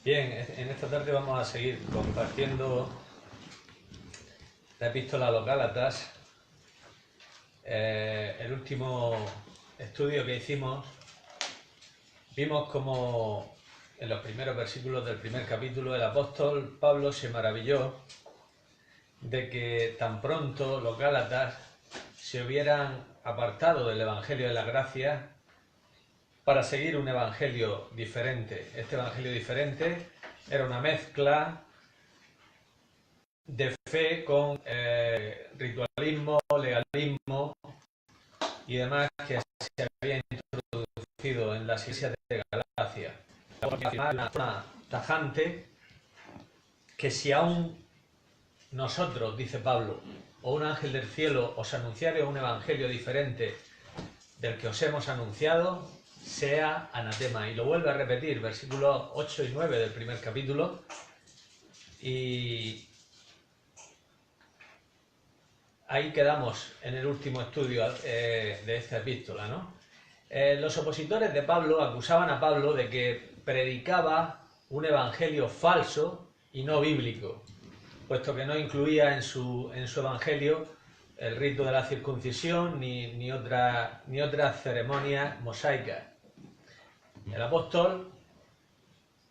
Bien, en esta tarde vamos a seguir compartiendo la epístola a los Gálatas. El último estudio que hicimos, vimos como en los primeros versículos del primer capítulo el apóstol Pablo se maravilló de que tan pronto los Gálatas se hubieran apartado del Evangelio de la Gracia para seguir un evangelio diferente. Este evangelio diferente era una mezcla de fe con ritualismo, legalismo y demás que se había introducido en las iglesias de Galacia. Una tajante que si aún nosotros, dice Pablo, o un ángel del cielo os anunciare un evangelio diferente del que os hemos anunciado, sea anatema. Y lo vuelve a repetir, versículos 8 y 9 del primer capítulo. Y ahí quedamos en el último estudio de esta epístola, ¿no? Los opositores de Pablo acusaban a Pablo de que predicaba un evangelio falso y no bíblico, puesto que no incluía en su evangelio el rito de la circuncisión ni otras ceremonias mosaicas. El apóstol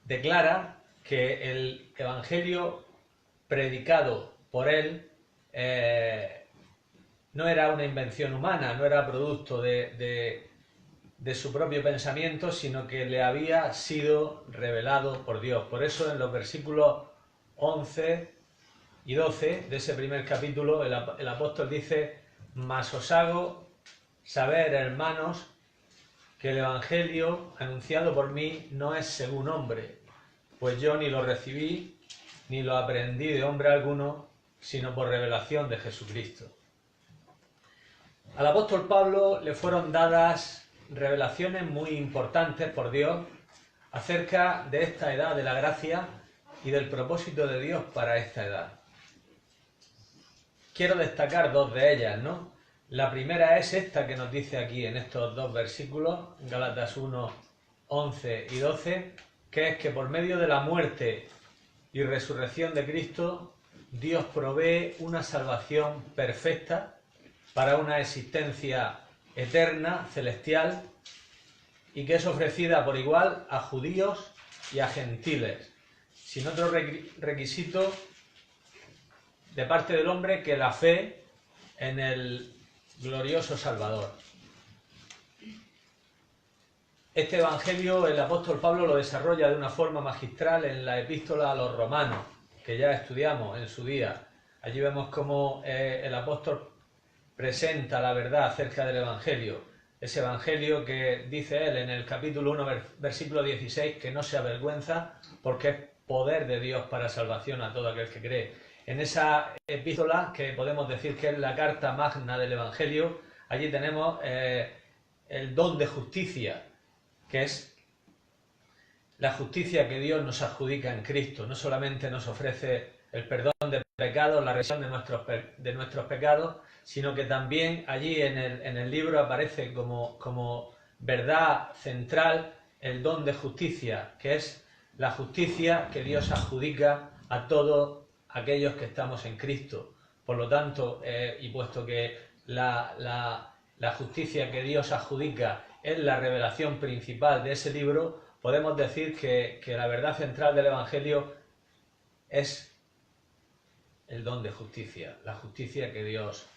declara que el evangelio predicado por él no era una invención humana, no era producto de su propio pensamiento, sino que le había sido revelado por Dios. Por eso en los versículos 11 y 12 de ese primer capítulo el apóstol dice: mas os hago saber, hermanos, que el evangelio anunciado por mí no es según hombre, pues yo ni lo recibí ni lo aprendí de hombre alguno, sino por revelación de Jesucristo. Al apóstol Pablo le fueron dadas revelaciones muy importantes por Dios acerca de esta edad de la gracia y del propósito de Dios para esta edad. Quiero destacar dos de ellas, ¿no? La primera es esta que nos dice aquí en estos dos versículos, Gálatas 1, 11 y 12, que es que por medio de la muerte y resurrección de Cristo, Dios provee una salvación perfecta para una existencia eterna, celestial, y que es ofrecida por igual a judíos y a gentiles, sin otro requisito de parte del hombre que la fe en el glorioso Salvador. Este evangelio el apóstol Pablo lo desarrolla de una forma magistral en la epístola a los romanos, que ya estudiamos en su día. Allí vemos cómo el apóstol presenta la verdad acerca del evangelio. Ese evangelio que dice él en el capítulo 1, versículo 16, que no se avergüenza porque es poder de Dios para salvación a todo aquel que cree. En esa epístola, que podemos decir que es la carta magna del evangelio, allí tenemos el don de justicia, que es la justicia que Dios nos adjudica en Cristo. No solamente nos ofrece el perdón de pecados, la remisión de nuestros pecados, sino que también allí en el libro aparece como verdad central el don de justicia, que es la justicia que Dios adjudica a todos aquellos que estamos en Cristo. Por lo tanto, y puesto que la justicia que Dios adjudica es la revelación principal de ese libro, podemos decir que la verdad central del Evangelio es el don de justicia, la justicia que Dios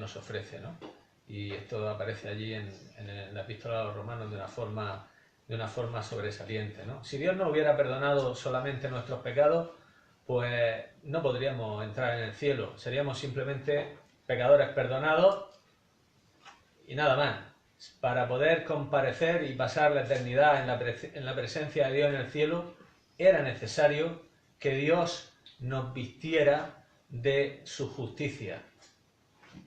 nos ofrece, ¿no? Y esto aparece allí en la epístola a los romanos de una forma sobresaliente, ¿no? Si Dios no hubiera perdonado solamente nuestros pecados, pues no podríamos entrar en el cielo, seríamos simplemente pecadores perdonados y nada más. Para poder comparecer y pasar la eternidad en la presencia de Dios en el cielo, era necesario que Dios nos vistiera de su justicia.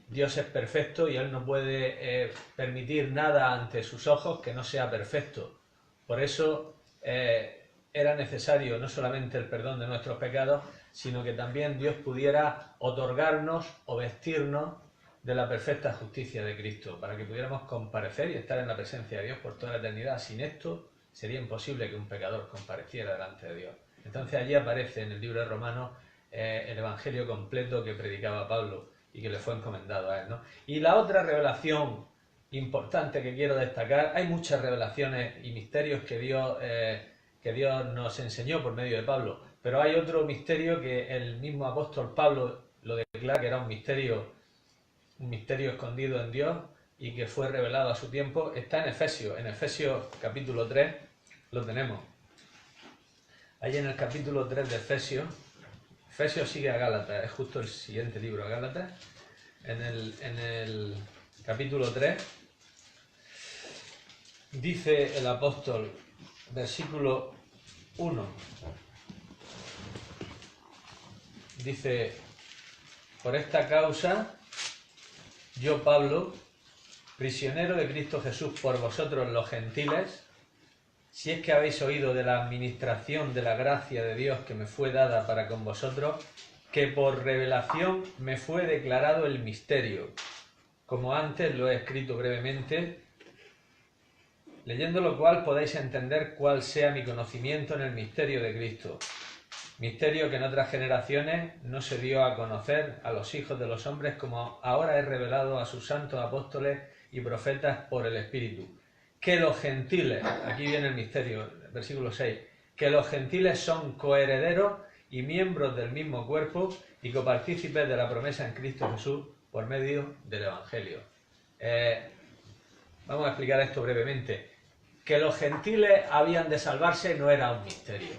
Dios es perfecto y Él no puede permitir nada ante sus ojos que no sea perfecto. Por eso era necesario no solamente el perdón de nuestros pecados, sino que también Dios pudiera otorgarnos o vestirnos de la perfecta justicia de Cristo, para que pudiéramos comparecer y estar en la presencia de Dios por toda la eternidad. Sin esto sería imposible que un pecador compareciera delante de Dios. Entonces allí aparece en el libro de Romanos el evangelio completo que predicaba Pablo y que le fue encomendado a él, ¿no? Y la otra revelación importante que quiero destacar, hay muchas revelaciones y misterios que Dios nos enseñó por medio de Pablo, pero hay otro misterio que el mismo apóstol Pablo lo declara que era un misterio escondido en Dios y que fue revelado a su tiempo. Está en Efesios capítulo 3 lo tenemos. Ahí en el capítulo 3 de Efesios sigue a Gálatas, es justo el siguiente libro a Gálatas. En el capítulo 3 dice el apóstol, versículo 1, dice: por esta causa, yo Pablo, prisionero de Cristo Jesús por vosotros los gentiles, si es que habéis oído de la administración de la gracia de Dios que me fue dada para con vosotros, que por revelación me fue declarado el misterio, como antes lo he escrito brevemente, leyendo lo cual podéis entender cuál sea mi conocimiento en el misterio de Cristo, misterio que en otras generaciones no se dio a conocer a los hijos de los hombres, como ahora he revelado a sus santos apóstoles y profetas por el Espíritu. Que los gentiles, aquí viene el misterio, versículo 6, que los gentiles son coherederos y miembros del mismo cuerpo y copartícipes de la promesa en Cristo Jesús por medio del Evangelio. Vamos a explicar esto brevemente. Que los gentiles habían de salvarse no era un misterio.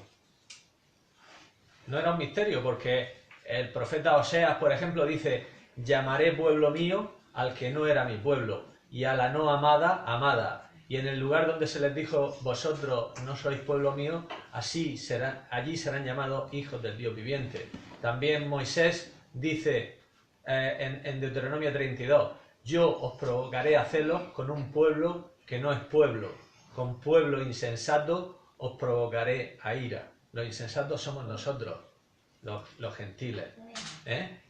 No era un misterio porque el profeta Oseas, por ejemplo, dice: llamaré pueblo mío al que no era mi pueblo, y a la no amada, amada. Y en el lugar donde se les dijo: vosotros no sois pueblo mío, allí serán llamados hijos del Dios viviente. También Moisés dice en Deuteronomio 32: yo os provocaré a celos con un pueblo que no es pueblo, con pueblo insensato os provocaré a ira. Los insensatos somos nosotros, los gentiles.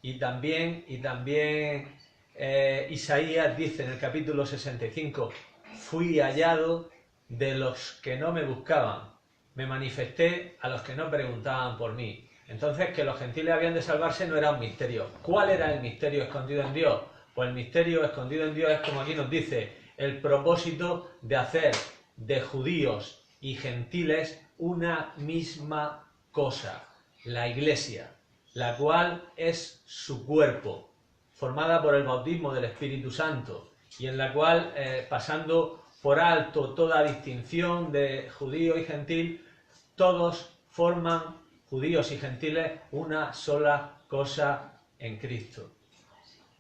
Y también Isaías dice en el capítulo 65: fui hallado de los que no me buscaban, me manifesté a los que no preguntaban por mí. Entonces, que los gentiles habían de salvarse no era un misterio. ¿Cuál era el misterio escondido en Dios? Pues el misterio escondido en Dios es, como aquí nos dice, el propósito de hacer de judíos y gentiles una misma cosa, la Iglesia, la cual es su cuerpo, formada por el bautismo del Espíritu Santo, y en la cual, pasando por alto toda distinción de judío y gentil, todos forman, judíos y gentiles, una sola cosa en Cristo.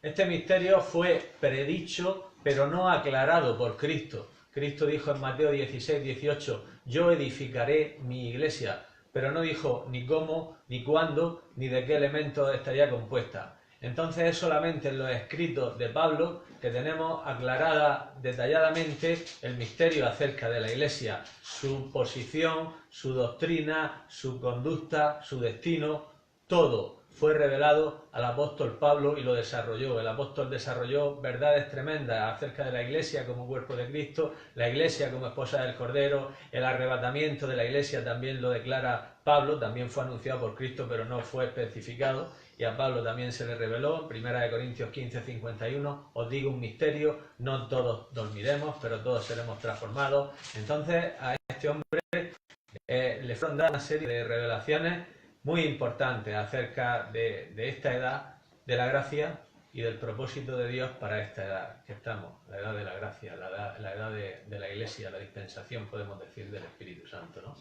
Este misterio fue predicho, pero no aclarado por Cristo. Cristo dijo en Mateo 16, 18, yo edificaré mi iglesia, pero no dijo ni cómo, ni cuándo, ni de qué elementos estaría compuesta. Entonces es solamente en los escritos de Pablo que tenemos aclarada detalladamente el misterio acerca de la Iglesia, su posición, su doctrina, su conducta, su destino, todo fue revelado al apóstol Pablo y lo desarrolló. El apóstol desarrolló verdades tremendas acerca de la Iglesia como cuerpo de Cristo, la Iglesia como esposa del Cordero, el arrebatamiento de la Iglesia también lo declara Pablo, también fue anunciado por Cristo pero no fue especificado, y a Pablo también se le reveló, 1 Corintios 15, 51, os digo un misterio, no todos dormiremos, pero todos seremos transformados. Entonces a este hombre le fueron dadas una serie de revelaciones muy importantes acerca de esta edad de la gracia y del propósito de Dios para esta edad que estamos, la edad de la gracia, la edad de la Iglesia, la dispensación, podemos decir, del Espíritu Santo, ¿no?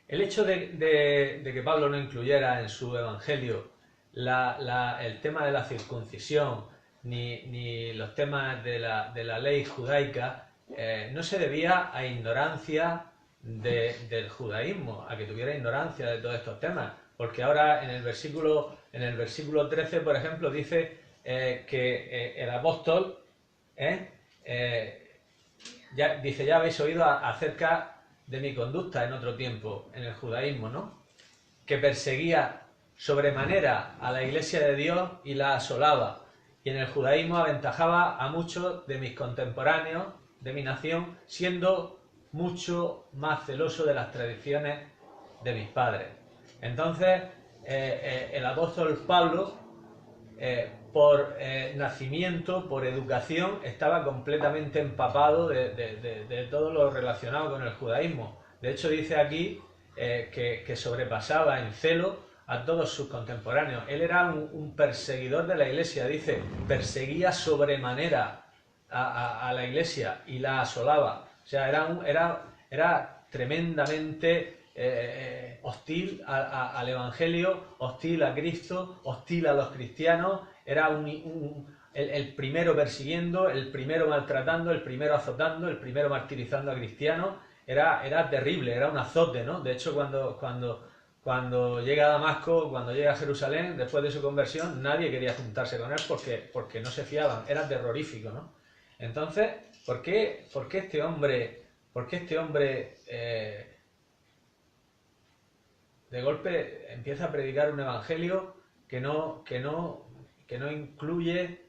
El hecho de que Pablo no incluyera en su evangelio el tema de la circuncisión ni los temas de la ley judaica no se debía a ignorancia del judaísmo, a que tuviera ignorancia de todos estos temas, porque ahora en el versículo 13, por ejemplo, dice que el apóstol ya habéis oído acerca de mi conducta en otro tiempo en el judaísmo, ¿no? Que perseguía sobremanera a la Iglesia de Dios y la asolaba, y en el judaísmo aventajaba a muchos de mis contemporáneos de mi nación, siendo mucho más celoso de las tradiciones de mis padres. Entonces, el apóstol Pablo, por nacimiento, por educación, estaba completamente empapado de todo lo relacionado con el judaísmo. De hecho, dice aquí que sobrepasaba en celo a todos sus contemporáneos. Él era un perseguidor de la iglesia, dice, perseguía sobremanera a la iglesia y la asolaba. O sea, era tremendamente hostil al Evangelio, hostil a Cristo, hostil a los cristianos. Era el primero persiguiendo, el primero maltratando, el primero azotando, el primero martirizando a cristianos. Era terrible, era un azote, ¿no? De hecho, cuando llega a Damasco, cuando llega a Jerusalén, después de su conversión, nadie quería juntarse con él porque no se fiaban. Era terrorífico, ¿no? Entonces, ¿por qué este hombre de golpe empieza a predicar un evangelio que no incluye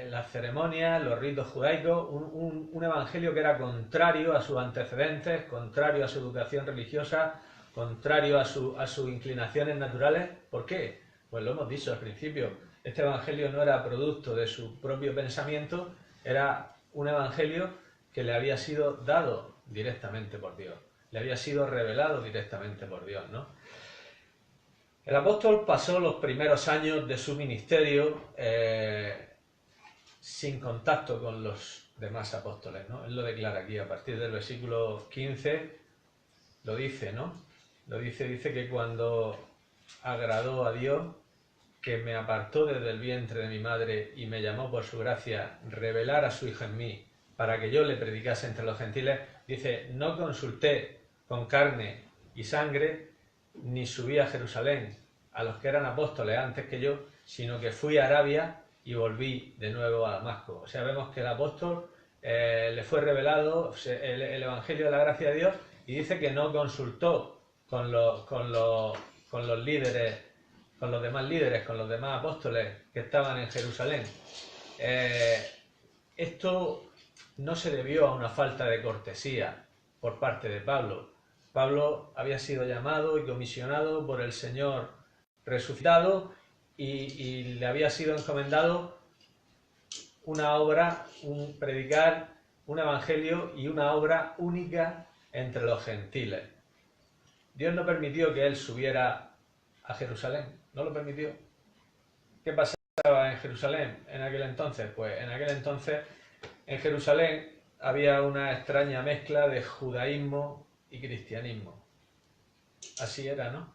las ceremonias, los ritos judaicos, un evangelio que era contrario a sus antecedentes, contrario a su educación religiosa, contrario a sus inclinaciones naturales? ¿Por qué? Pues lo hemos dicho al principio, este evangelio no era producto de su propio pensamiento, era un evangelio que le había sido dado directamente por Dios, le había sido revelado directamente por Dios, ¿no? El apóstol pasó los primeros años de su ministerio sin contacto con los demás apóstoles, ¿no? Él lo declara aquí, a partir del versículo 15, lo dice, ¿no? Dice que cuando agradó a Dios, que me apartó desde el vientre de mi madre y me llamó por su gracia, revelar a su Hijo en mí, para que yo le predicase entre los gentiles, dice, no consulté con carne y sangre, ni subí a Jerusalén a los que eran apóstoles antes que yo, sino que fui a Arabia y volví de nuevo a Damasco. O sea, vemos que el apóstol le fue revelado el Evangelio de la gracia de Dios y dice que no consultó con los líderes, con los demás líderes, con los demás apóstoles que estaban en Jerusalén. Esto no se debió a una falta de cortesía por parte de Pablo. Pablo había sido llamado y comisionado por el Señor resucitado y le había sido encomendado una obra, predicar un evangelio y una obra única entre los gentiles. Dios no permitió que él subiera a Jerusalén, no lo permitió. ¿Qué pasaba en Jerusalén en aquel entonces? Pues en aquel entonces en Jerusalén había una extraña mezcla de judaísmo y cristianismo. Así era, ¿no?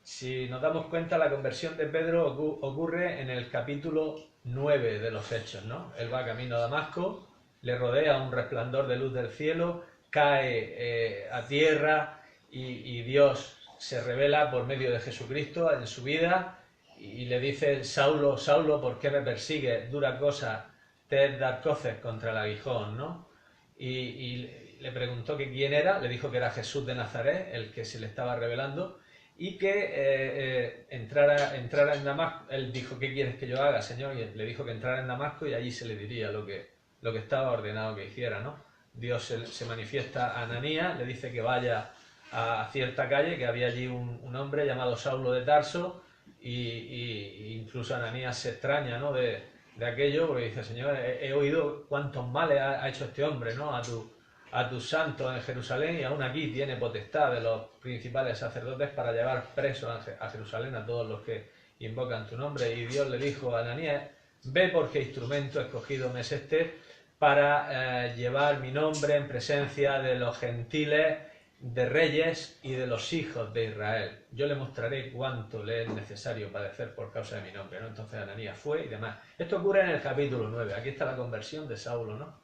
Si nos damos cuenta, la conversión de Pedro ocurre en el capítulo 9 de los Hechos, ¿no? Él va camino a Damasco, le rodea un resplandor de luz del cielo, cae a tierra y Dios se revela por medio de Jesucristo en su vida y le dice, Saulo, Saulo, ¿por qué me persigues? Dura cosa te es dar coces contra el aguijón, ¿no? Y le preguntó que quién era, le dijo que era Jesús de Nazaret, el que se le estaba revelando, y que entrara en Damasco. Él dijo, ¿qué quieres que yo haga, Señor? Y le dijo que entrara en Damasco y allí se le diría lo que estaba ordenado que hiciera, ¿no? Dios se manifiesta a Ananías, le dice que vaya a cierta calle, que había allí un hombre llamado Saulo de Tarso, y incluso Ananías se extraña, ¿no?, de aquello, porque dice, Señor, he oído cuántos males ha hecho este hombre, ¿no?, a tus santos en Jerusalén, y aún aquí tiene potestad de los principales sacerdotes para llevar presos a Jerusalén a todos los que invocan tu nombre. Y Dios le dijo a Ananías, ve porque instrumento escogido me es este para llevar mi nombre en presencia de los gentiles, de reyes y de los hijos de Israel. Yo le mostraré cuánto le es necesario padecer por causa de mi nombre, ¿no? Entonces Ananías fue y demás. Esto ocurre en el capítulo 9. Aquí está la conversión de Saulo, ¿no?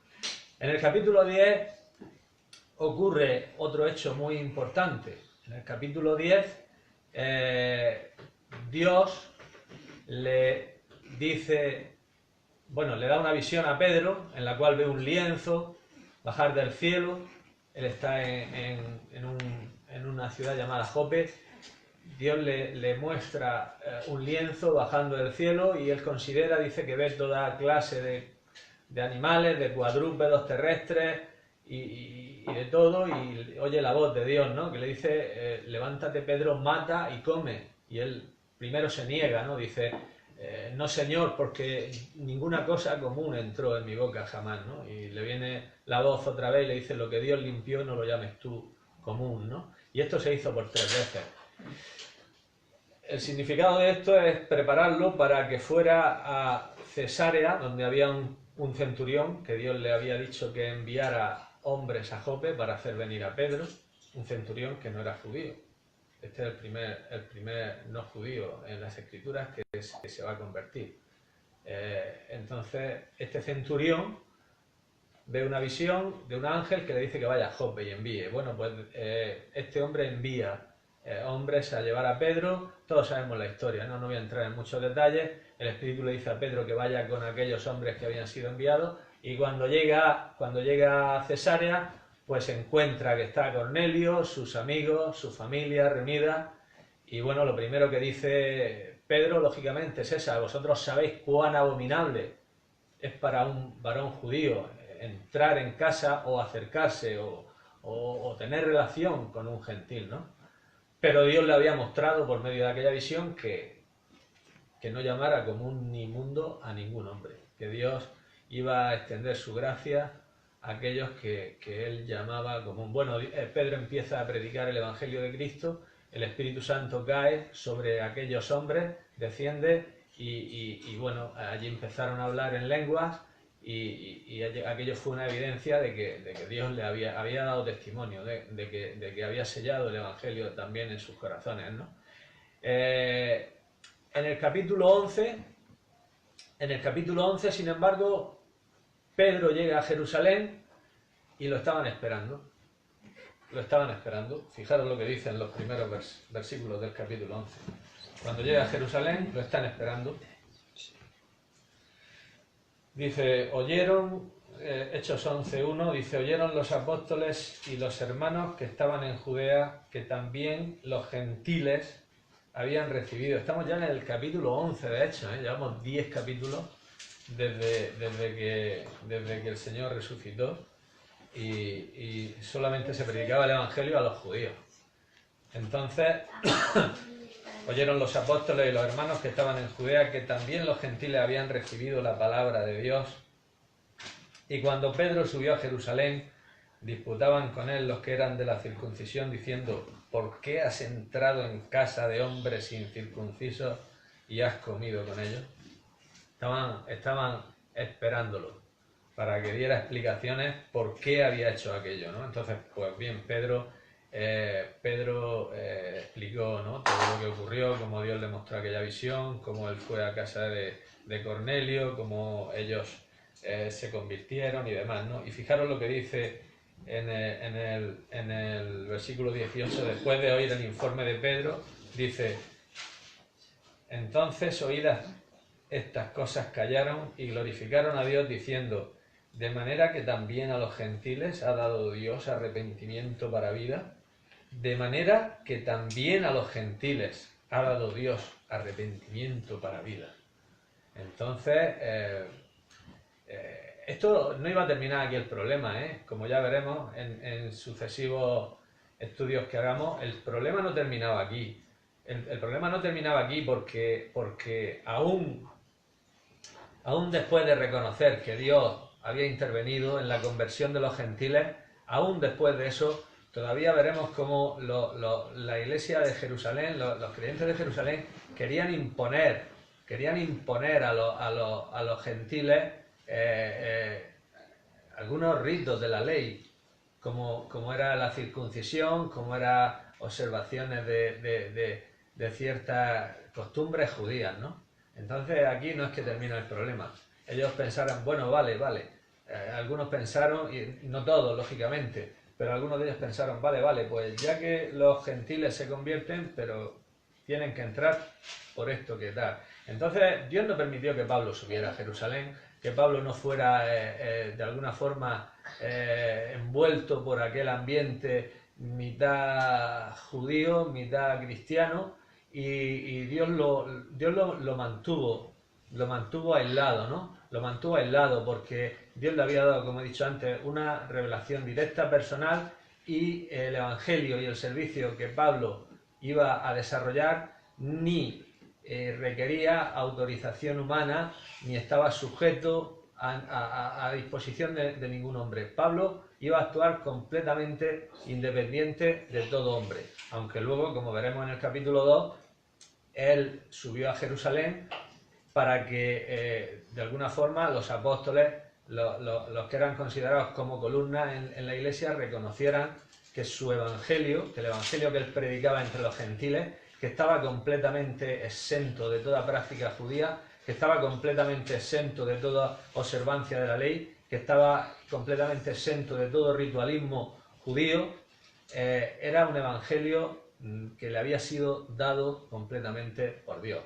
En el capítulo 10 ocurre otro hecho muy importante. En el capítulo 10 Dios le dice, bueno, le da una visión a Pedro en la cual ve un lienzo bajar del cielo. Él está en una ciudad llamada Jope. Dios le muestra un lienzo bajando del cielo y él considera, dice, que ve toda clase de animales, de cuadrúpedos terrestres y de todo, y oye la voz de Dios, ¿no? Que le dice, levántate Pedro, mata y come. Y él primero se niega, ¿no? Dice, no Señor, porque ninguna cosa común entró en mi boca jamás, ¿no? Y le viene la voz otra vez y le dice, lo que Dios limpió no lo llames tú común, ¿no? Y esto se hizo por 3 veces. El significado de esto es prepararlo para que fuera a Cesarea, donde había un centurión, que Dios le había dicho que enviara hombres a Jope para hacer venir a Pedro, un centurión que no era judío. Este es el primer no judío en las Escrituras que se va a convertir. Entonces, este centurión ve una visión de un ángel que le dice que vaya a Jope y envíe. Bueno, pues este hombre envía hombres a llevar a Pedro. Todos sabemos la historia, ¿no? No voy a entrar en muchos detalles. El Espíritu le dice a Pedro que vaya con aquellos hombres que habían sido enviados, y cuando llega a Cesarea, pues encuentra que está Cornelio, sus amigos, su familia reunida, y bueno, lo primero que dice Pedro, lógicamente, es esa: vosotros sabéis cuán abominable es para un varón judío entrar en casa o acercarse o tener relación con un gentil, ¿no? Pero Dios le había mostrado por medio de aquella visión que no llamara común ni inmundo a ningún hombre, que Dios iba a extender su gracia a aquellos que él llamaba común. Bueno, Pedro empieza a predicar el Evangelio de Cristo, el Espíritu Santo cae sobre aquellos hombres, desciende y bueno, allí empezaron a hablar en lenguas y aquello fue una evidencia de que Dios le había dado testimonio, de que había sellado el Evangelio también en sus corazones, ¿no? En el capítulo 11, sin embargo, Pedro llega a Jerusalén y lo estaban esperando. Lo estaban esperando. Fijaros lo que dicen los primeros versículos del capítulo 11. Cuando llega a Jerusalén, lo están esperando. Dice, oyeron, Hechos 11:1, dice, oyeron los apóstoles y los hermanos que estaban en Judea que también los gentiles habían recibido. Estamos ya en el capítulo 11, de hecho, llevamos 10 capítulos desde que el Señor resucitó y solamente se predicaba el Evangelio a los judíos. Entonces, oyeron los apóstoles y los hermanos que estaban en Judea que también los gentiles habían recibido la palabra de Dios. Y cuando Pedro subió a Jerusalén, disputaban con él los que eran de la circuncisión, diciendo, ¿por qué has entrado en casa de hombres incircuncisos y has comido con ellos? Estaban esperándolo para que diera explicaciones por qué había hecho aquello, ¿no? Entonces, pues bien, Pedro explicó, ¿no?, todo lo que ocurrió, cómo Dios le mostró aquella visión, cómo él fue a casa de Cornelio, cómo ellos se convirtieron y demás, ¿no? Y fijaros lo que dice en el versículo 18, después de oír el informe de Pedro, dice, entonces oídas estas cosas callaron y glorificaron a Dios diciendo, de manera que también a los gentiles ha dado Dios arrepentimiento para vida, de manera que también a los gentiles ha dado Dios arrepentimiento para vida. Entonces, esto no iba a terminar aquí el problema, como ya veremos en sucesivos estudios que hagamos, el problema no terminaba aquí. El problema no terminaba aquí porque aún después de reconocer que Dios había intervenido en la conversión de los gentiles, aún después de eso, todavía veremos cómo la iglesia de Jerusalén, los creyentes de Jerusalén, querían imponer a los gentiles algunos ritos de la ley, como era la circuncisión, como eran observaciones de ciertas costumbres judías, ¿no? Entonces aquí no es que termina el problema. Ellos pensaron, bueno, vale, algunos pensaron, y no todos, lógicamente, pero algunos de ellos pensaron, vale, pues ya que los gentiles se convierten, pero tienen que entrar por esto que tal. Entonces Dios no permitió que Pablo subiera a Jerusalén, que Pablo no fuera de alguna forma envuelto por aquel ambiente mitad judío, mitad cristiano, y Dios lo mantuvo aislado, ¿no? lo mantuvo aislado porque Dios le había dado, como he dicho antes, una revelación directa, personal, y el evangelio y el servicio que Pablo iba a desarrollar ni requería autorización humana ni estaba sujeto a disposición de ningún hombre. Pablo iba a actuar completamente independiente de todo hombre, aunque luego, como veremos en el capítulo 2, él subió a Jerusalén para que de alguna forma los apóstoles, los que eran considerados como columnas en la iglesia, reconocieran que su evangelio, que el evangelio que él predicaba entre los gentiles, que estaba completamente exento de toda práctica judía, que estaba completamente exento de toda observancia de la ley, que estaba completamente exento de todo ritualismo judío, era un evangelio que le había sido dado completamente por Dios.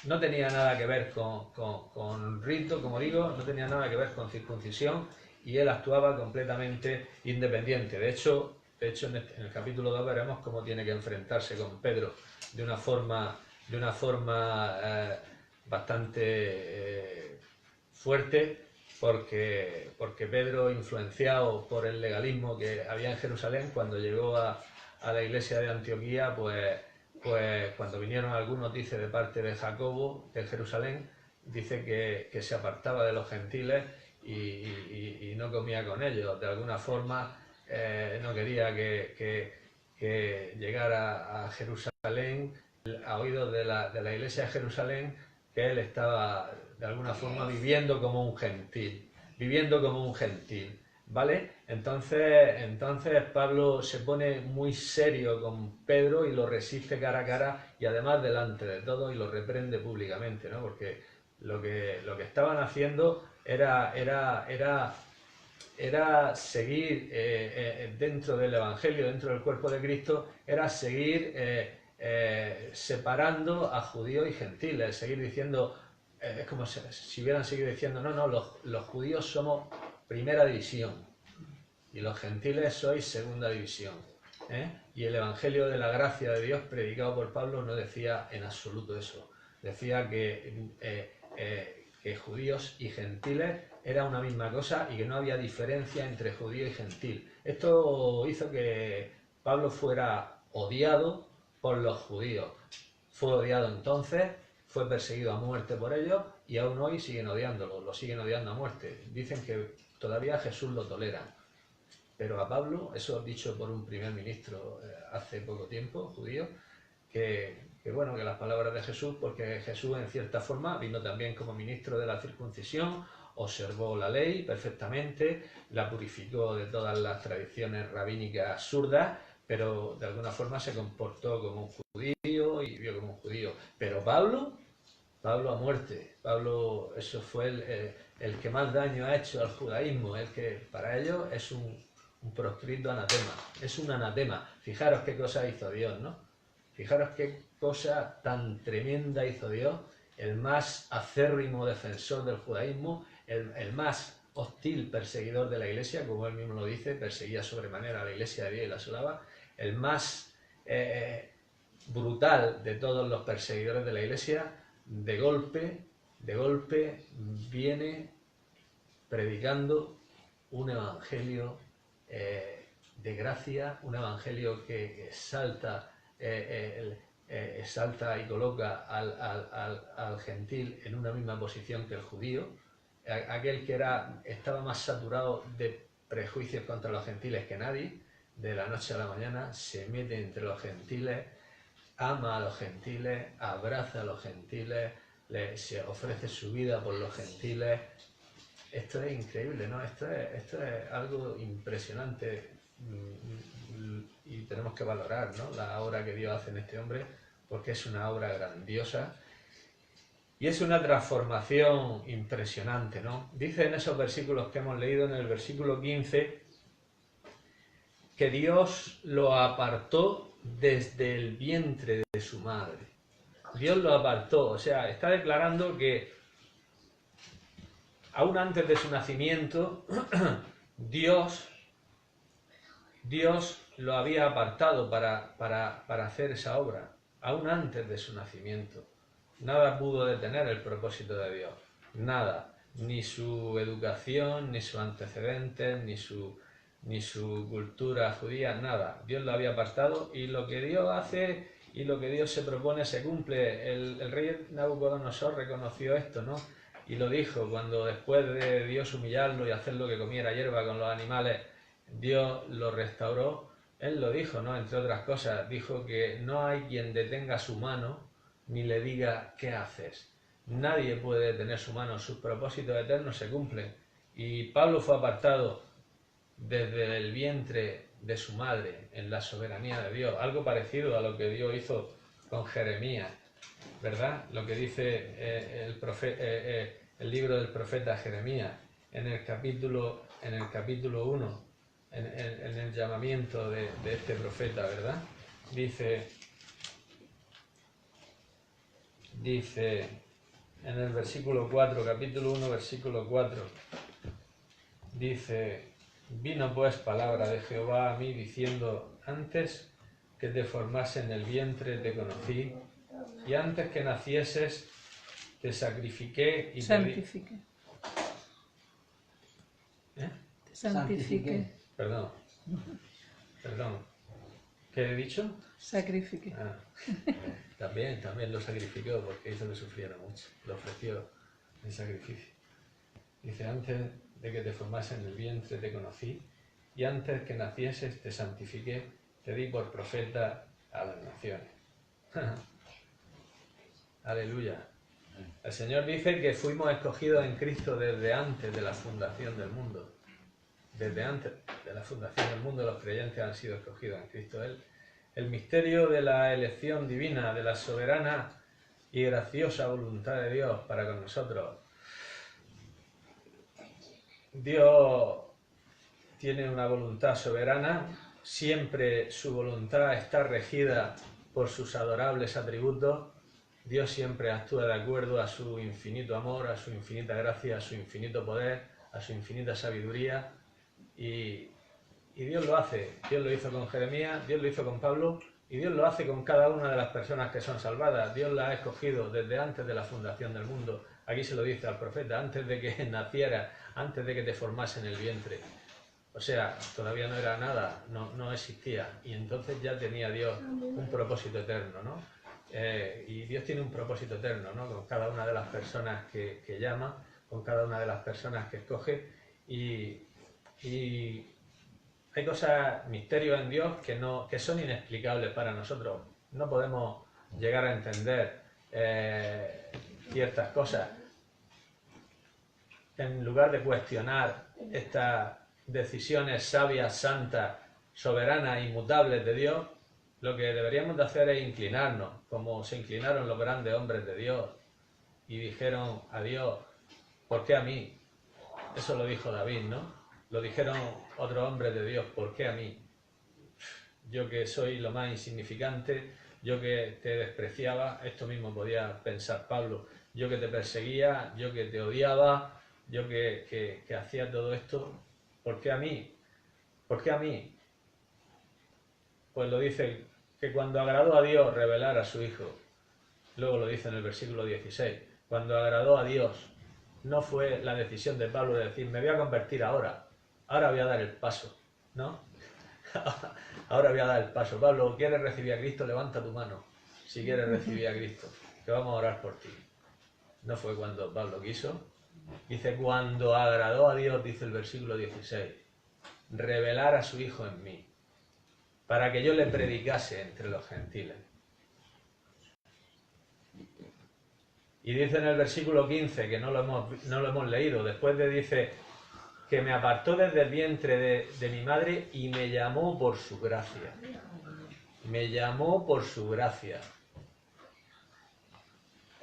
No tenía nada que ver con rito, como digo, no tenía nada que ver con circuncisión, y él actuaba completamente independiente. De hecho en el capítulo 2 veremos cómo tiene que enfrentarse con Pedro de una forma bastante fuerte, porque Pedro, influenciado por el legalismo que había en Jerusalén, cuando llegó a la iglesia de Antioquía, pues cuando vinieron algunos, dice, de parte de Jacobo, de Jerusalén, dice que se apartaba de los gentiles y no comía con ellos. De alguna forma no quería que llegara a Jerusalén, a oídos de la iglesia de Jerusalén, que él estaba de alguna forma viviendo como un gentil, ¿vale? Entonces Pablo se pone muy serio con Pedro y lo resiste cara a cara, y además delante de todos, y lo reprende públicamente, ¿no? Porque lo que estaban haciendo era seguir dentro del Evangelio, dentro del cuerpo de Cristo, era seguir separando a judíos y gentiles, seguir diciendo, es como si hubieran seguido diciendo, no, los judíos somos primera división y los gentiles sois segunda división. Y el Evangelio de la gracia de Dios predicado por Pablo no decía en absoluto eso. Decía que judíos y gentiles era una misma cosa y que no había diferencia entre judío y gentil. Esto hizo que Pablo fuera odiado por los judíos. Fue odiado entonces, fue perseguido a muerte por ellos, y aún hoy siguen odiándolo, lo siguen odiando a muerte. Dicen que todavía Jesús lo tolera, pero a Pablo, eso dicho por un primer ministro hace poco tiempo, judío, que las palabras de Jesús, porque Jesús en cierta forma vino también como ministro de la circuncisión, observó la ley perfectamente, la purificó de todas las tradiciones rabínicas absurdas, pero de alguna forma se comportó como un judío y vivió como un judío. Pero Pablo a muerte. Pablo, eso fue el que más daño ha hecho al judaísmo, el que para ellos es un proscrito anatema, es un anatema. Fijaros qué cosa hizo Dios, ¿no? Fijaros qué cosa tan tremenda hizo Dios, el más acérrimo defensor del judaísmo, el más hostil perseguidor de la iglesia, como él mismo lo dice, perseguía sobremanera a la iglesia de Dios y la asolaba, el más brutal de todos los perseguidores de la iglesia, de golpe viene predicando un evangelio de gracia, un evangelio que exalta y coloca al gentil en una misma posición que el judío, aquel que estaba más saturado de prejuicios contra los gentiles que nadie. De la noche a la mañana se mete entre los gentiles, ama a los gentiles, abraza a los gentiles, se ofrece su vida por los gentiles. Esto es increíble, ¿no? Esto es algo impresionante, y tenemos que valorar, ¿no?, la obra que Dios hace en este hombre, porque es una obra grandiosa y es una transformación impresionante, ¿no? Dice en esos versículos que hemos leído, en el versículo 15, que Dios lo apartó desde el vientre de su madre. Dios lo apartó, o sea, está declarando que aún antes de su nacimiento, Dios lo había apartado para hacer esa obra, aún antes de su nacimiento. Nada pudo detener el propósito de Dios. nada, ni su educación, ni sus antecedentes, ni su cultura judía, nada. Dios lo había apartado y lo que Dios hace y lo que Dios se propone se cumple. El rey Nabucodonosor reconoció esto, ¿no? Y lo dijo cuando después de Dios humillarlo y hacerlo que comiera hierba con los animales, Dios lo restauró. Él lo dijo, ¿no? Entre otras cosas, dijo que no hay quien detenga su mano ni le diga ¿qué haces? Nadie puede detener su mano, sus propósitos eternos se cumplen. Y Pablo fue apartado desde el vientre de su madre en la soberanía de Dios, algo parecido a lo que Dios hizo con Jeremías, ¿verdad? Lo que dice el libro del profeta Jeremías en el capítulo 1, en el llamamiento de este profeta, ¿verdad? Dice en el versículo 4, capítulo 1, versículo 4, dice: vino pues palabra de Jehová a mí diciendo: antes que te formase en el vientre te conocí, y antes que nacieses te sacrifiqué y santifiqué. Te santifiqué. Perdón. ¿Qué he dicho? Sacrifiqué. También lo sacrificó porque hizo que sufriera mucho. Lo ofreció en sacrificio. Dice: antes de que te formase en el vientre te conocí, y antes que nacieses te santifiqué, te di por profeta a las naciones. Aleluya. El Señor dice que fuimos escogidos en Cristo desde antes de la fundación del mundo. Desde antes de la fundación del mundo los creyentes han sido escogidos en Cristo. El misterio de la elección divina, de la soberana y graciosa voluntad de Dios para con nosotros. Dios tiene una voluntad soberana, siempre su voluntad está regida por sus adorables atributos. Dios siempre actúa de acuerdo a su infinito amor, a su infinita gracia, a su infinito poder, a su infinita sabiduría. Y Dios lo hace. Dios lo hizo con Jeremías, Dios lo hizo con Pablo, y Dios lo hace con cada una de las personas que son salvadas. Dios las ha escogido desde antes de la fundación del mundo. Aquí se lo dice al profeta: antes de que naciera, antes de que te formase en el vientre. O sea, todavía no era nada, no existía. Y entonces ya tenía Dios un propósito eterno, ¿no? Y Dios tiene un propósito eterno, ¿no? Con cada una de las personas que llama, con cada una de las personas que escoge. Y hay cosas, misterios en Dios que son inexplicables para nosotros. No podemos llegar a entender ciertas cosas. En lugar de cuestionar estas decisiones sabias, santas, soberanas, inmutables de Dios, lo que deberíamos de hacer es inclinarnos, como se inclinaron los grandes hombres de Dios y dijeron a Dios: ¿por qué a mí? Eso lo dijo David, ¿no? Lo dijeron otros hombres de Dios: ¿por qué a mí? Yo que soy lo más insignificante, yo que te despreciaba, esto mismo podía pensar Pablo, yo que te perseguía, yo que te odiaba, yo que hacía todo esto, ¿por qué a mí? ¿Por qué a mí? Pues lo dice que cuando agradó a Dios revelar a su Hijo, luego lo dice en el versículo 16, cuando agradó a Dios, no fue la decisión de Pablo de decir: me voy a convertir ahora voy a dar el paso, ¿no? Ahora voy a dar el paso. Pablo, ¿quieres recibir a Cristo? Levanta tu mano si quieres recibir a Cristo, que vamos a orar por ti. No fue cuando Pablo quiso. Dice: cuando agradó a Dios, dice el versículo 16, revelar a su Hijo en mí, para que yo le predicase entre los gentiles. Y dice en el versículo 15, que no lo hemos leído, después dice que me apartó desde el vientre de mi madre y me llamó por su gracia. Me llamó por su gracia.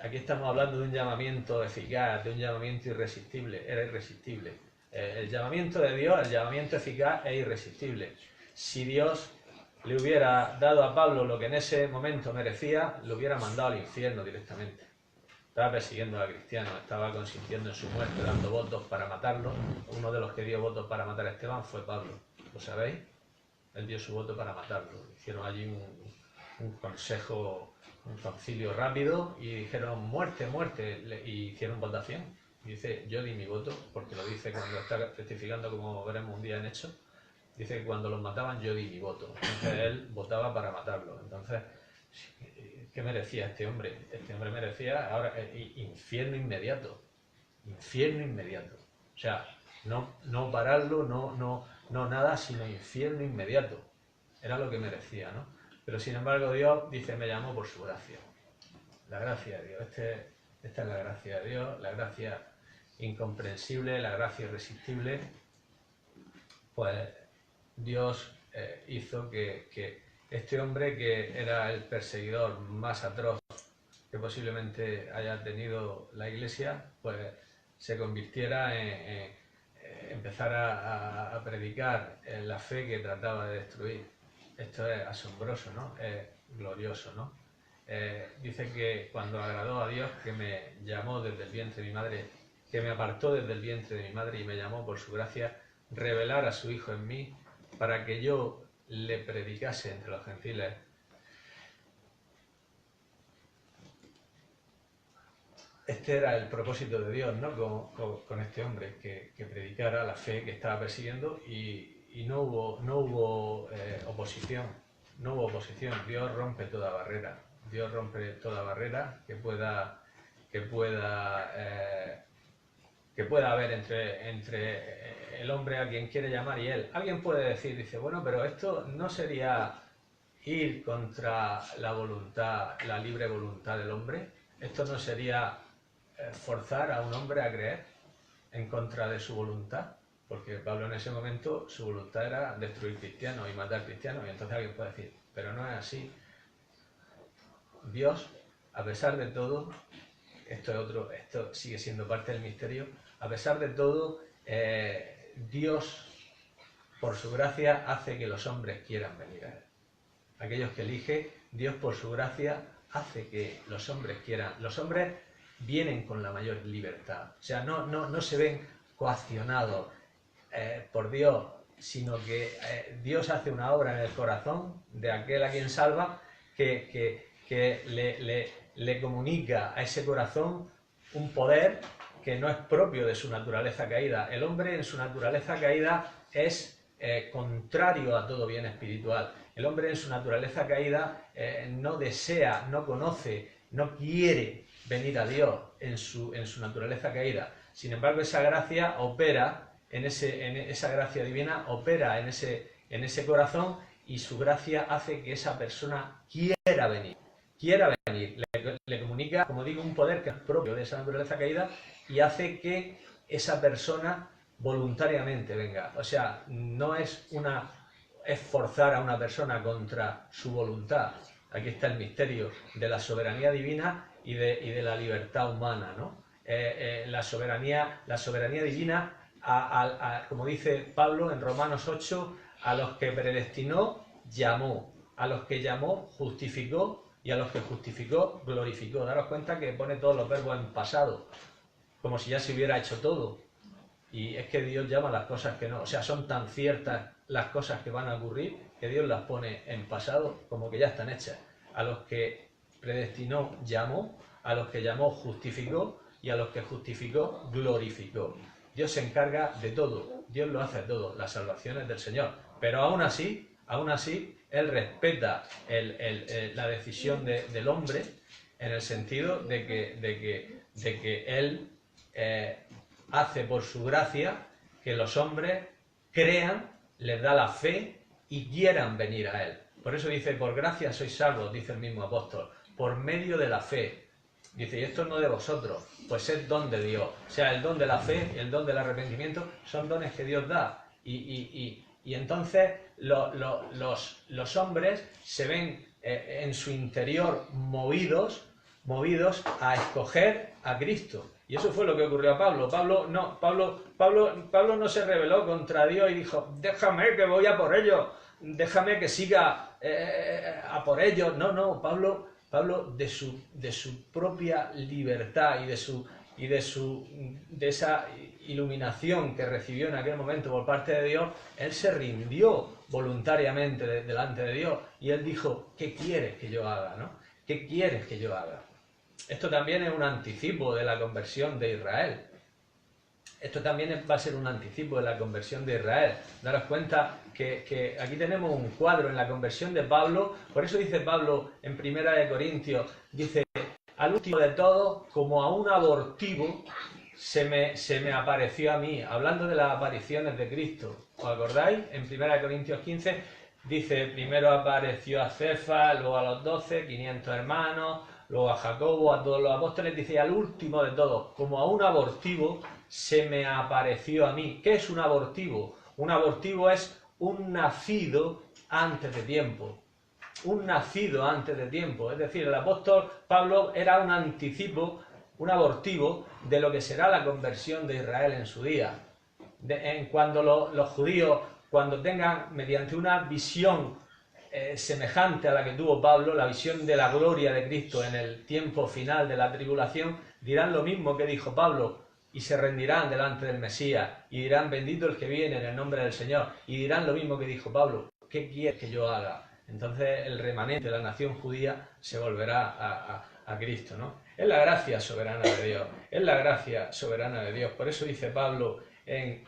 Aquí estamos hablando de un llamamiento eficaz, de un llamamiento irresistible. Era irresistible. El llamamiento de Dios, el llamamiento eficaz es irresistible. Si Dios le hubiera dado a Pablo lo que en ese momento merecía, lo hubiera mandado al infierno directamente. Estaba persiguiendo a cristianos, estaba consintiendo en su muerte, dando votos para matarlo. Uno de los que dio votos para matar a Esteban fue Pablo. ¿Lo sabéis? Él dio su voto para matarlo. Hicieron allí un consejo, un concilio rápido y dijeron: muerte, muerte. Y hicieron votación. Dice, yo di mi voto, porque lo dice cuando está testificando, como veremos un día en Hechos. Dice que cuando los mataban yo di mi voto. Entonces él votaba para matarlo. Entonces, ¿qué merecía este hombre? Este hombre merecía ahora infierno inmediato. Infierno inmediato. O sea, no pararlo, no nada, sino infierno inmediato. Era lo que merecía, ¿no? Pero sin embargo Dios dice, me llamó por su gracia. La gracia de Dios. Esta es la gracia de Dios, la gracia incomprensible, la gracia irresistible. Pues Dios hizo que este hombre, que era el perseguidor más atroz que posiblemente haya tenido la Iglesia, pues se convirtiera empezara a predicar la fe que trataba de destruir. Esto es asombroso, ¿no? Es glorioso, ¿no? Dice que cuando agradó a Dios, que me llamó desde el vientre de mi madre, que me apartó desde el vientre de mi madre y me llamó por su gracia, revelar a su Hijo en mí, para que yo le predicase entre los gentiles. Este era el propósito de Dios, ¿no? Con este hombre, que predicara la fe que estaba persiguiendo, y no hubo oposición. No hubo oposición. Dios rompe toda barrera. Dios rompe toda barrera que pueda haber entre el hombre a quien quiere llamar y él. Alguien puede decir, dice, bueno, pero esto no sería ir contra la voluntad, la libre voluntad del hombre. Esto no sería forzar a un hombre a creer en contra de su voluntad, porque Pablo en ese momento su voluntad era destruir cristianos y matar cristianos, y entonces alguien puede decir, pero no es así. Dios, a pesar de todo, esto sigue siendo parte del misterio, a pesar de todo, Dios, por su gracia, hace que los hombres quieran venir a Él. Aquellos que elige, Dios por su gracia hace que los hombres quieran. Los hombres vienen con la mayor libertad. O sea, no se ven coaccionados por Dios, sino que Dios hace una obra en el corazón de aquel a quien salva, que le comunica a ese corazón un poder que no es propio de su naturaleza caída. El hombre en su naturaleza caída es contrario a todo bien espiritual. El hombre en su naturaleza caída no desea, no conoce, no quiere venir a Dios en su naturaleza caída. Sin embargo, esa gracia opera, esa gracia divina opera en ese corazón, y su gracia hace que esa persona quiera venir. Le comunica, como digo, un poder que es propio de esa naturaleza caída, y hace que esa persona voluntariamente venga. O sea, no es forzar a una persona contra su voluntad. Aquí está el misterio de la soberanía divina y de la libertad humana, ¿no? La soberanía divina, como dice Pablo en Romanos 8, a los que predestinó, llamó, a los que llamó, justificó, y a los que justificó, glorificó. Daros cuenta que pone todos los verbos en pasado, como si ya se hubiera hecho todo. Y es que Dios llama las cosas que no, o sea, son tan ciertas las cosas que van a ocurrir, que Dios las pone en pasado como que ya están hechas. A los que predestinó, llamó, a los que llamó, justificó, y a los que justificó, glorificó. Dios se encarga de todo, Dios lo hace todo, las salvaciones del Señor. Pero aún así, Él respeta la decisión del hombre, en el sentido de que Él hace por su gracia que los hombres crean, les da la fe y quieran venir a Él. Por eso dice, por gracia sois salvos, dice el mismo apóstol, por medio de la fe. Dice, y esto no de vosotros, pues es don de Dios. O sea, el don de la fe y el don del arrepentimiento son dones que Dios da. Y entonces los hombres se ven en su interior movidos a escoger a Cristo. Y eso fue lo que ocurrió a Pablo. Pablo no se rebeló contra Dios y dijo, déjame que voy a por ellos, déjame que siga a por ellos. No, Pablo de su propia libertad y de esa iluminación que recibió en aquel momento por parte de Dios, él se rindió voluntariamente delante de Dios, y él dijo, ¿qué quieres que yo haga? ¿No? ¿Qué quieres que yo haga? Esto también es un anticipo de la conversión de Israel. Esto también va a ser un anticipo de la conversión de Israel. Daros cuenta que aquí tenemos un cuadro en la conversión de Pablo. Por eso dice Pablo en 1 Corintios, dice, al último de todos, como a un abortivo, se me apareció a mí, hablando de las apariciones de Cristo. ¿Os acordáis? En 1 Corintios 15 dice, primero apareció a Cefas, luego a los 12, 500 hermanos, luego a Jacobo, a todos los apóstoles, dice, al último de todos, como a un abortivo, se me apareció a mí. ¿Qué es un abortivo? Un abortivo es un nacido antes de tiempo. Un nacido antes de tiempo. Es decir, el apóstol Pablo era un anticipo, un abortivo de lo que será la conversión de Israel en su día. Cuando los judíos, cuando tengan, mediante una visión semejante a la que tuvo Pablo, la visión de la gloria de Cristo en el tiempo final de la tribulación, dirán lo mismo que dijo Pablo, y se rendirán delante del Mesías, y dirán, bendito el que viene en el nombre del Señor, y dirán lo mismo que dijo Pablo, ¿qué quieres que yo haga? Entonces el remanente de la nación judía se volverá a Cristo, ¿no? Es la gracia soberana de Dios, es la gracia soberana de Dios. Por eso dice Pablo en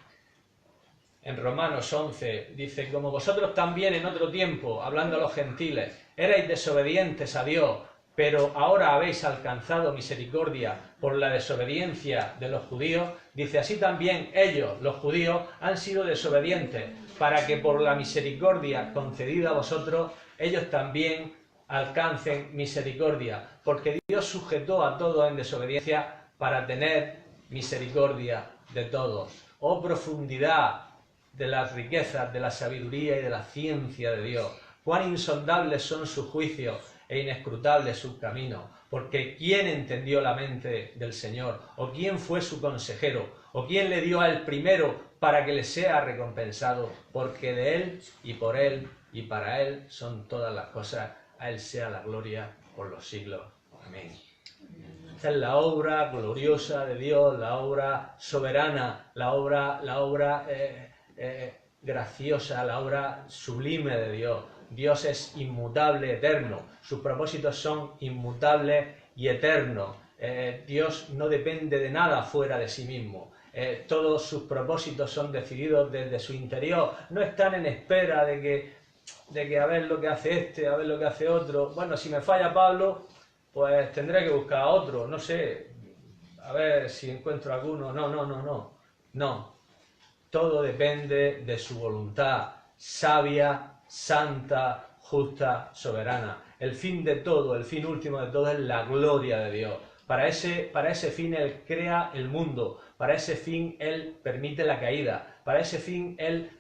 Romanos 11, dice, como vosotros también en otro tiempo, hablando a los gentiles, erais desobedientes a Dios, pero ahora habéis alcanzado misericordia por la desobediencia de los judíos, dice, así también ellos, los judíos, han sido desobedientes, para que por la misericordia concedida a vosotros, ellos también alcancen misericordia, porque Dios sujetó a todos en desobediencia para tener misericordia de todos. Oh profundidad de las riquezas, de la sabiduría y de la ciencia de Dios. Cuán insondables son sus juicios e inescrutables sus caminos. Porque ¿quién entendió la mente del Señor? ¿O quién fue su consejero? ¿O quién le dio a él primero para que le sea recompensado? Porque de él y por él y para él son todas las cosas. A él sea la gloria por los siglos. Amén. Esta es la obra gloriosa de Dios, la obra soberana, la obra graciosa, la obra sublime de Dios. Dios es inmutable, eterno. Sus propósitos son inmutables y eternos. Dios no depende de nada fuera de sí mismo. Todos sus propósitos son decididos desde su interior. No están en espera de que a ver lo que hace este, a ver lo que hace otro. Bueno, si me falla Pablo, pues tendré que buscar a otro. No sé, a ver si encuentro alguno. No. Todo depende de su voluntad sabia, santa, justa, soberana. El fin de todo, el fin último de todo es la gloria de Dios. Para ese fin Él crea el mundo, para ese fin Él permite la caída, para ese fin Él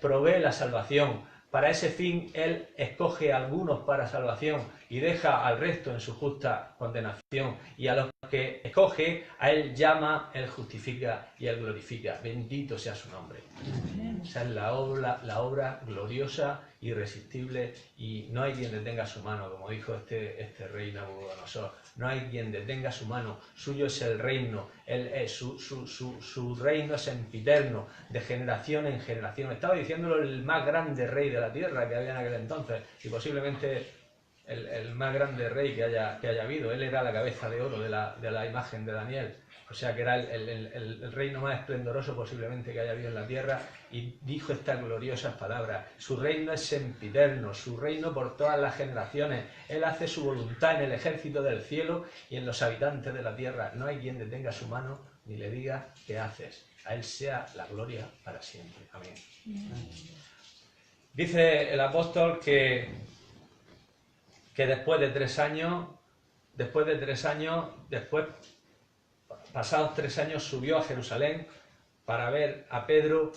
provee la salvación, para ese fin Él escoge a algunos para salvación y deja al resto en su justa condenación. Y a los que escoge, a Él llama, Él justifica y Él glorifica. Bendito sea su nombre. Esa es la obra gloriosa, irresistible, y no hay quien detenga su mano, como dijo este rey Nabucodonosor. No hay quien detenga su mano. Suyo es el reino. Su reino es sempiterno, de generación en generación. Estaba diciéndolo el más grande rey de la tierra que había en aquel entonces, y posiblemente el más grande rey que haya habido. Él era la cabeza de oro de la imagen de Daniel. O sea que era el reino más esplendoroso posiblemente que haya habido en la tierra, y dijo estas gloriosas palabras. Su reino es sempiterno, su reino por todas las generaciones. Él hace su voluntad en el ejército del cielo y en los habitantes de la tierra. No hay quien detenga su mano ni le diga qué haces. A Él sea la gloria para siempre. Amén. Dice el apóstol que después de 3 años, pasados 3 años, subió a Jerusalén para ver a Pedro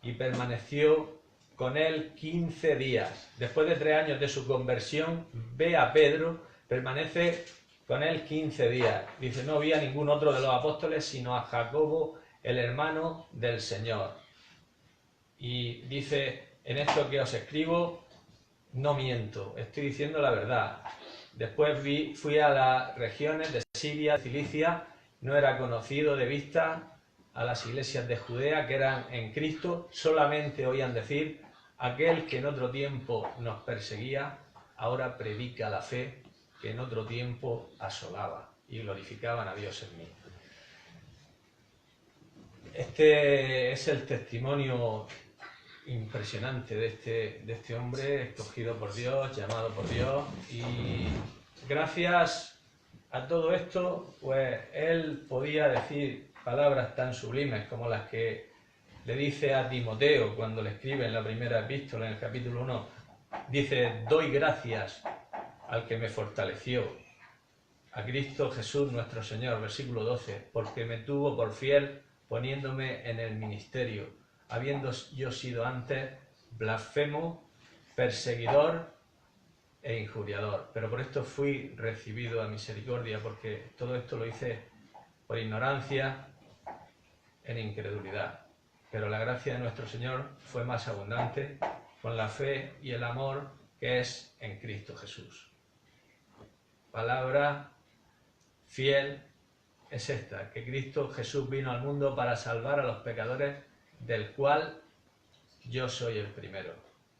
y permaneció con él 15 días. Después de 3 años de su conversión, ve a Pedro, permanece con él 15 días. Dice, no vi a ningún otro de los apóstoles, sino a Jacobo, el hermano del Señor. Y dice, en esto que os escribo, no miento, estoy diciendo la verdad. Después fui a las regiones de Siria, Cilicia, no era conocido de vista a las iglesias de Judea que eran en Cristo, solamente oían decir, aquel que en otro tiempo nos perseguía, ahora predica la fe que en otro tiempo asolaba, y glorificaban a Dios en mí. Este es el testimonio impresionante de este hombre escogido por Dios, llamado por Dios, y gracias a todo esto, pues él podía decir palabras tan sublimes como las que le dice a Timoteo cuando le escribe en la primera epístola, en el capítulo 1, dice: doy gracias al que me fortaleció, a Cristo Jesús nuestro Señor, versículo 12, porque me tuvo por fiel poniéndome en el ministerio, habiendo yo sido antes blasfemo, perseguidor e injuriador. Pero por esto fui recibido a misericordia, porque todo esto lo hice por ignorancia, en incredulidad. Pero la gracia de nuestro Señor fue más abundante con la fe y el amor que es en Cristo Jesús. Palabra fiel es esta, que Cristo Jesús vino al mundo para salvar a los pecadores, del cual yo soy el primero.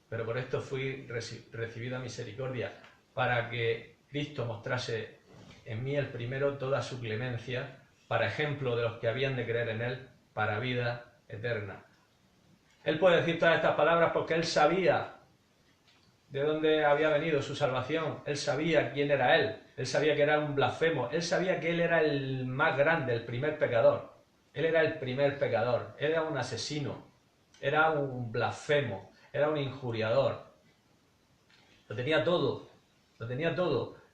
Pero por esto fui recibido a misericordia, para que Cristo mostrase en mí el primero toda su clemencia, para ejemplo de los que habían de creer en él, para vida eterna. Él puede decir todas estas palabras porque él sabía de dónde había venido su salvación, él sabía quién era él sabía que era un blasfemo, él sabía que él era el más grande, el primer pecador, él era el primer pecador, él era un asesino, era un blasfemo, era un injuriador, lo tenía todo,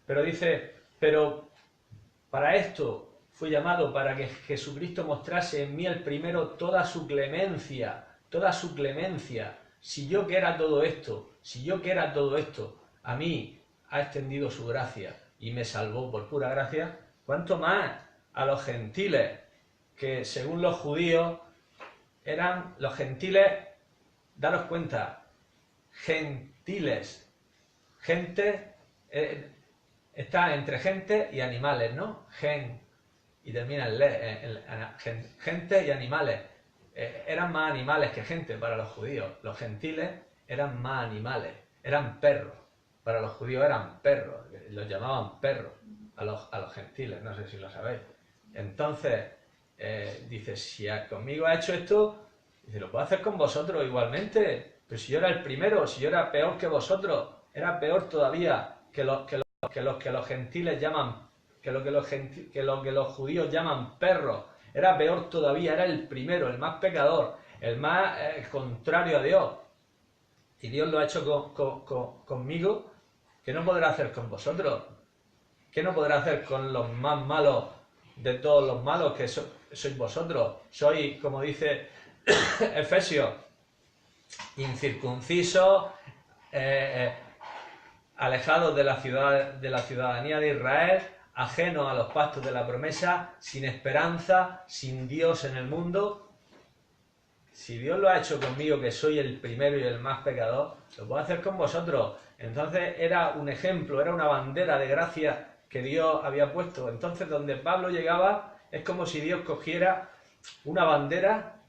pero dice, pero para esto fui llamado, para que Jesucristo mostrase en mí el primero toda su clemencia, si yo que era todo esto, a mí ha extendido su gracia y me salvó por pura gracia, ¿cuánto más a los gentiles, que según los judíos eran los gentiles? Daros cuenta, gentiles, gente, está entre gente y animales, ¿no? Gen, y termina en le, gente y animales. Eran más animales que gente para los judíos. Los gentiles eran más animales, eran perros. Para los judíos eran perros, los llamaban perros a los gentiles, no sé si lo sabéis. Entonces, dice, si conmigo ha hecho esto, dice, lo puedo hacer con vosotros igualmente. Pero si yo era el primero, si yo era peor que vosotros, era peor todavía que los gentiles llaman, que lo que los judíos llaman perros. Era peor todavía, era el primero, el más pecador, el más contrario a Dios. Y Dios lo ha hecho conmigo, ¿qué no podrá hacer con vosotros? ¿Qué no podrá hacer con los más malos de todos los malos que sois vosotros? Sois, como dice Efesios, incircuncisos, alejados de la ciudadanía de Israel, ajenos a los pactos de la promesa, sin esperanza, sin Dios en el mundo. Si Dios lo ha hecho conmigo, que soy el primero y el más pecador, lo puedo hacer con vosotros. Entonces era un ejemplo, era una bandera de gracia que Dios había puesto. Entonces donde Pablo llegaba es como si Dios cogiera una bandera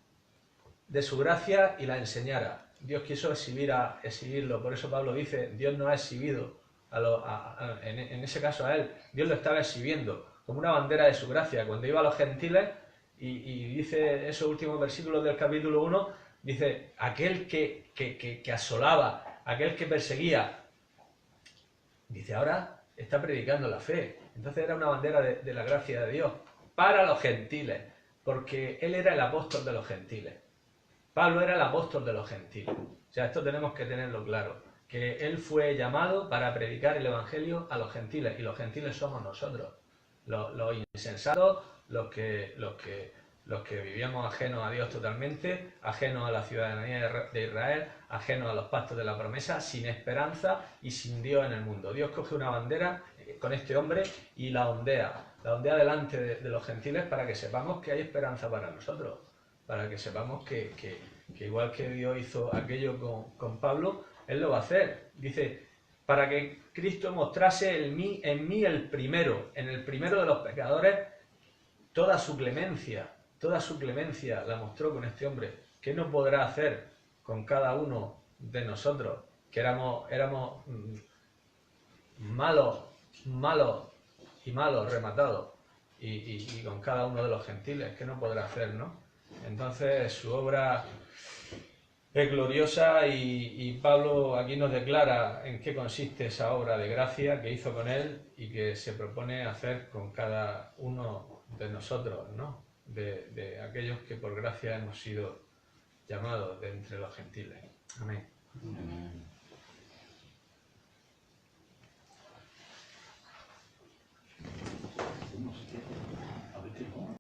de su gracia y la enseñara. Dios quiso exhibirlo, por eso Pablo dice, Dios no ha exhibido, en ese caso a él, Dios lo estaba exhibiendo como una bandera de su gracia. Cuando iba a los gentiles, y dice esos últimos versículos del capítulo 1, dice, aquel que asolaba, aquel que perseguía, dice, ahora está predicando la fe. Entonces era una bandera de la gracia de Dios para los gentiles, porque él era el apóstol de los gentiles. Pablo era el apóstol de los gentiles. O sea, esto tenemos que tenerlo claro, que él fue llamado para predicar el evangelio a los gentiles, y los gentiles somos nosotros, los insensatos, los que vivíamos ajenos a Dios totalmente, ajenos a la ciudadanía de Israel, ajenos a los pactos de la promesa, sin esperanza y sin Dios en el mundo. Dios coge una bandera con este hombre y la ondea delante de los gentiles, para que sepamos que hay esperanza para nosotros, para que sepamos que igual que Dios hizo aquello con Pablo, Él lo va a hacer. Dice, para que Cristo mostrase en mí el primero, en el primero de los pecadores, toda su clemencia la mostró con este hombre. ¿Qué no podrá hacer con cada uno de nosotros, que éramos malos rematados, y con cada uno de los gentiles? ¿Qué no podrá hacer, no? Entonces su obra es gloriosa y Pablo aquí nos declara en qué consiste esa obra de gracia que hizo con él y que se propone hacer con cada uno de nosotros, ¿no? De aquellos que por gracia hemos sido llamados de entre los gentiles. Amén. Amén.